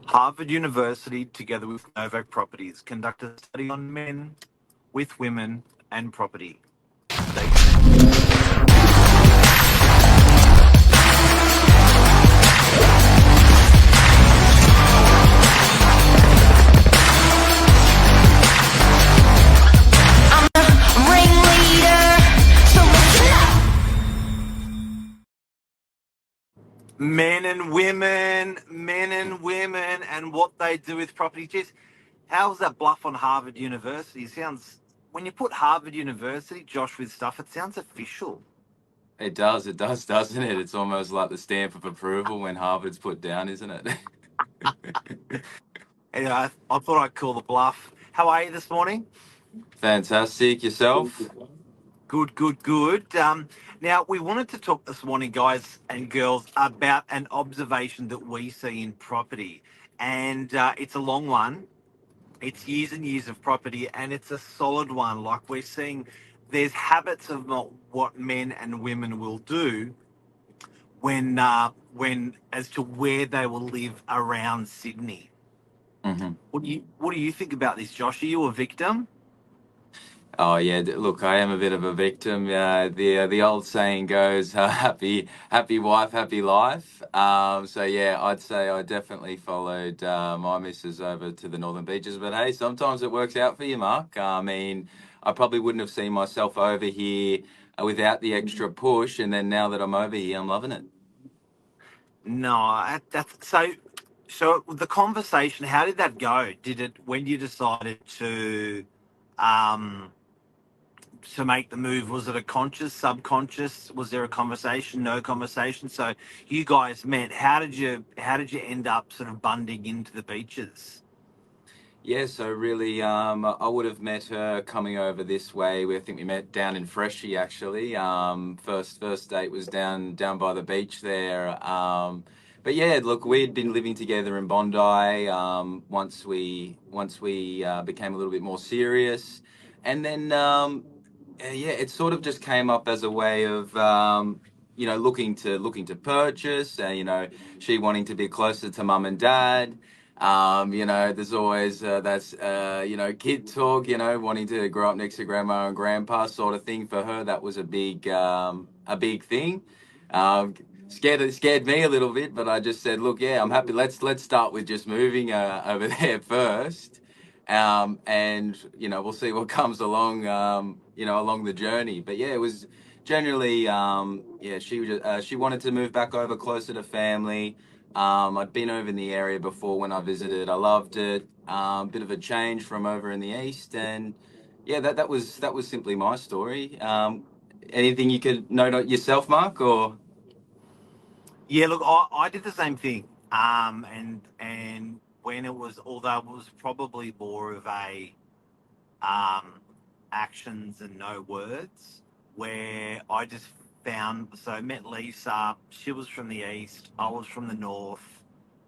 Harvard University, together with Novak Properties, conduct a study on men with women and property. Stay tuned. Men and women, and what they do with property. Just how's that bluff on Harvard University? Sounds when you put Harvard University, Josh, with stuff, it sounds official. It does, doesn't it? It's almost like the stamp of approval when Harvard's put down, isn't it? Anyway, I thought I'd call the bluff. How are you this morning? Fantastic. Yourself? Good. Now, we wanted to talk this morning, guys and girls, about an observation that we see in property. And it's a long one. It's years and years of property, and it's a solid one. Like we're seeing, there's habits of what men and women will do when as to where they will live around Sydney. Mm-hmm. What do you think about this, Josh? Are you a victim? Oh yeah, look, I am a bit of a victim. The old saying goes, "Happy wife, happy life." So yeah, I'd say I definitely followed my missus over to the Northern Beaches. But hey, sometimes it works out for you, Mark. I mean, I probably wouldn't have seen myself over here without the extra push. And then now that I'm over here, I'm loving it. No, that's so. So the conversation, how did that go? Did it when you decided um, to make the move? Was it a conscious, subconscious? Was there a conversation? No conversation. So you guys met. How did you end up sort of bunding into the beaches? Yeah, so really, I would have met her coming over this way. I think we met down in Freshie actually. First date was down by the beach there. But yeah, look, we'd been living together in Bondi. Once we became a little bit more serious, and then yeah, it sort of just came up as a way of looking to purchase, and she wanting to be closer to mum and dad. There's always that's kid talk, wanting to grow up next to grandma and grandpa sort of thing. For her, that was a big thing. Um, scared me a little bit, but I just said, look, yeah, I'm happy. Let's start with just moving over there first. And we'll see what comes along, along the journey. But yeah, it was generally, yeah, she wanted to move back over closer to family. I'd been over in the area before when I visited. I loved it. Bit of a change from over in the east, and yeah, that was simply my story. Anything you could note on yourself, Mark, or? Yeah, look, I did the same thing. And when it was, although it was probably more of a um, actions and no words, where I just found, so I met Lisa. She was from the east, I was from the north.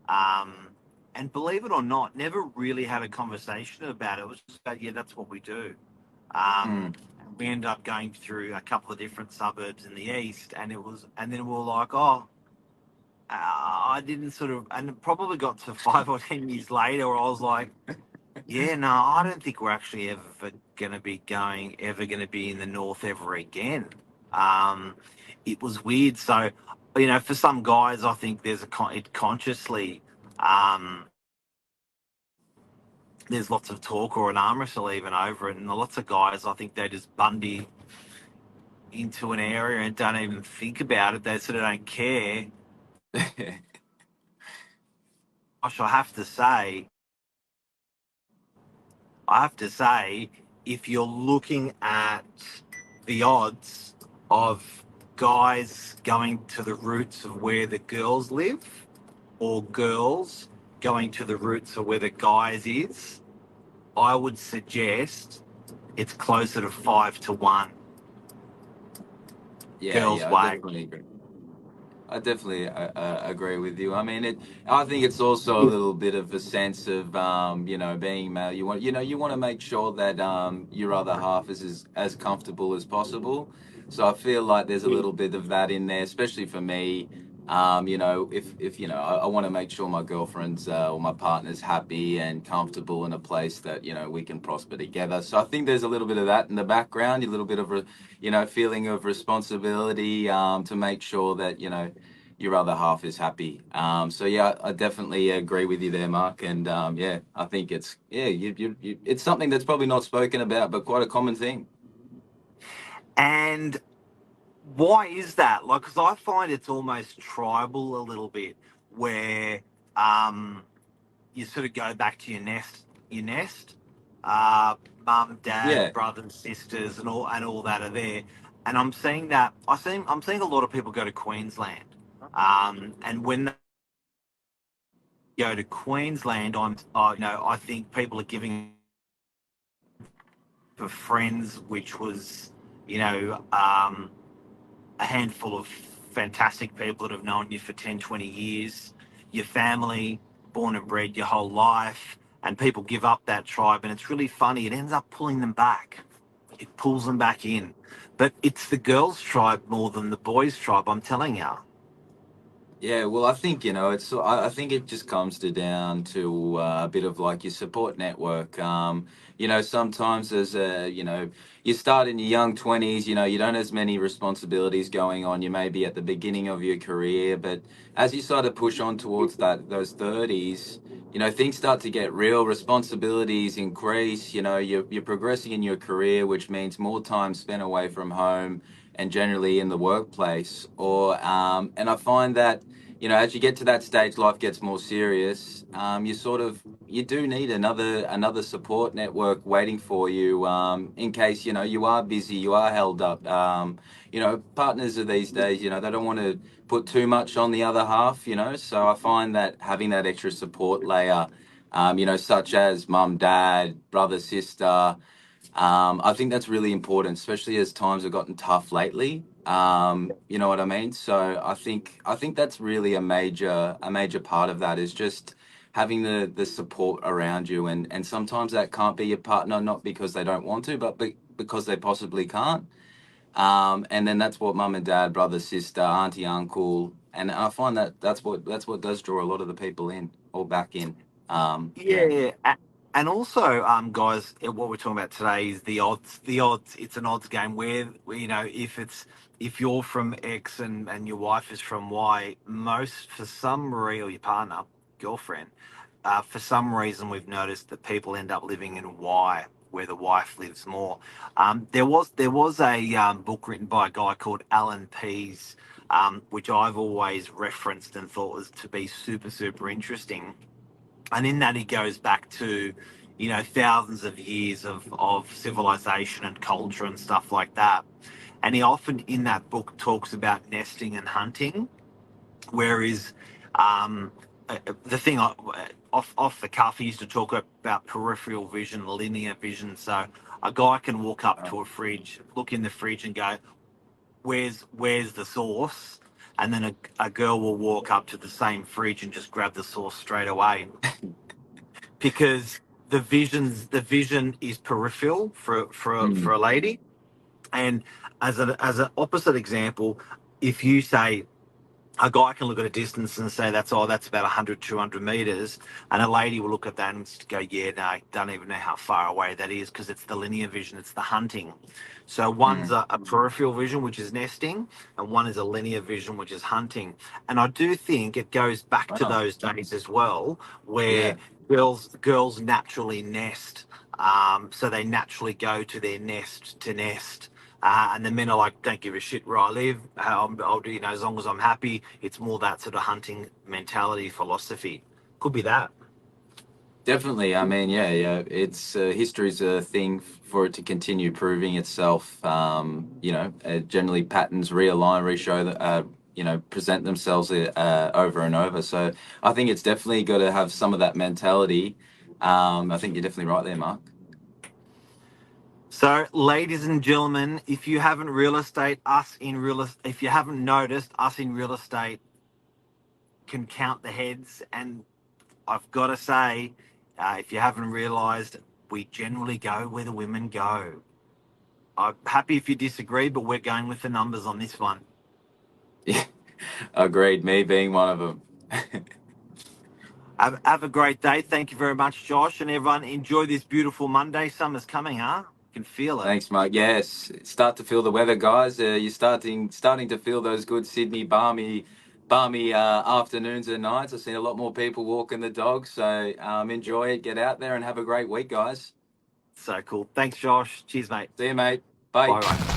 Um, and believe it or not, never really had a conversation about it. It was just about, yeah, that's what we do. Mm. We ended up going through a couple of different suburbs in the east, and then we were like, oh, I didn't sort of, and it probably got to 5 or 10 years later where I was like, yeah, no, I don't think we're actually ever going to be in the north ever again. Um, it was weird. So, for some guys, I think it consciously, um, there's lots of talk or an arm wrestle even over it. And lots of guys, I think they just bundy into an area and don't even think about it. They sort of don't care. Gosh, I have to say, if you're looking at the odds of guys going to the roots of where the girls live or girls going to the roots of where the guys is, I would suggest it's closer to 5 to 1 girls' Yeah, I way. definitely agree. I definitely agree with you. I mean, I think it's also a little bit of a sense of, being male. You want to make sure that your other half is as comfortable as possible. So I feel like there's a little bit of that in there, especially for me. You know, if you know, I want to make sure my girlfriend's or my partner's happy and comfortable in a place that you know we can prosper together. So I think there's a little bit of that in the background, a little bit of a you know feeling of responsibility to make sure that you know your other half is happy. So yeah, I definitely agree with you there, Mark. And yeah, I think it's yeah, it's something that's probably not spoken about, but quite a common thing. And why is that? Like, because I find it's almost tribal a little bit, where um, you sort of go back to your nest, mum, dad, Yeah. brothers, sisters, and all that are there. And I'm seeing that I'm seeing a lot of people go to Queensland, and when they go to Queensland, I think people are giving for friends, which was, you know, a handful of fantastic people that have known you for 10, 20 years, your family, born and bred your whole life, and people give up that tribe. And it's really funny. It ends up pulling them back, it pulls them back in. But it's the girls' tribe more than the boys' tribe, I'm telling you. Yeah, well, I think you know it's. I think it just comes to down to a bit of like your support network. You know, sometimes as a you know you start in your young 20s. You know, you don't have as many responsibilities going on. You may be at the beginning of your career, but as you start to push on towards those 30s, you know, things start to get real. Responsibilities increase. You know, you're progressing in your career, which means more time spent away from home and generally in the workplace. Or and I find that you know, as you get to that stage, life gets more serious. You sort of you do need another support network waiting for you in case you know you are busy, you are held up. You know, partners of these days, you know, they don't want to put too much on the other half. You know, so I find that having that extra support layer, you know, such as mum, dad, brother, sister. I think that's really important, especially as times have gotten tough lately. You know what I mean? So I think that's really a major part of that is just having the support around you, and sometimes that can't be your partner, not because they don't want to, but because they possibly can't. And then that's what mum and dad, brother, sister, auntie, uncle, and I find that that's what does draw a lot of the people in or back in. Yeah. Yeah, and also, guys, what we're talking about today is the odds. The odds. It's an odds game where you know if you're from X and your wife is from Y, most for some reason, or your partner, girlfriend, for some reason, we've noticed that people end up living in Y, where the wife lives more. There was a book written by a guy called Alan Pease, which I've always referenced and thought was to be super interesting, and in that he goes back to, you know, thousands of years of civilization and culture and stuff like that. And he often in that book talks about nesting and hunting, whereas um, the thing off the cuff, he used to talk about peripheral vision, linear vision. So a guy can walk up to a fridge, look in the fridge, and go, "Where's the sauce?" And then a girl will walk up to the same fridge and just grab the sauce straight away, because the vision is peripheral for Mm, a lady. And as an opposite example, if you say a guy can look at a distance and say that's about 100 200 meters, and a lady will look at that and go, yeah, no, I don't even know how far away that is, because it's the linear vision, it's the hunting. So one's mm. a peripheral vision, which is nesting, and one is a linear vision, which is hunting. And I do think it goes back to Wow. those days as well, where Yeah. girls naturally nest, so they naturally go to their nest to nest. And the men are like, don't give a shit where I live. I'll do, you know, as long as I'm happy. It's more that sort of hunting mentality, philosophy. Could be that. Definitely. I mean, yeah, yeah. It's history's a thing for it to continue proving itself. You know, generally patterns realign, reshow that you know present themselves over and over. So I think it's definitely got to have some of that mentality. I think you're definitely right there, Mark. So, ladies and gentlemen, if you haven't real estate, if you haven't noticed, us in real estate can count the heads. And I've got to say, if you haven't realised, we generally go where the women go. I'm happy if you disagree, but we're going with the numbers on this one. Yeah. Agreed, me being one of them. Have a great day. Thank you very much, Josh, and everyone. Enjoy this beautiful Monday. Summer's coming, huh? Can feel it. Thanks, Mike. Yes, start to feel the weather, guys. You're starting to feel those good Sydney balmy afternoons and nights. I've seen a lot more people walking the dog, so enjoy it. Get out there and have a great week, guys. So cool. Thanks, Josh. Cheers, mate. See you, mate. Bye. Bye. Bye.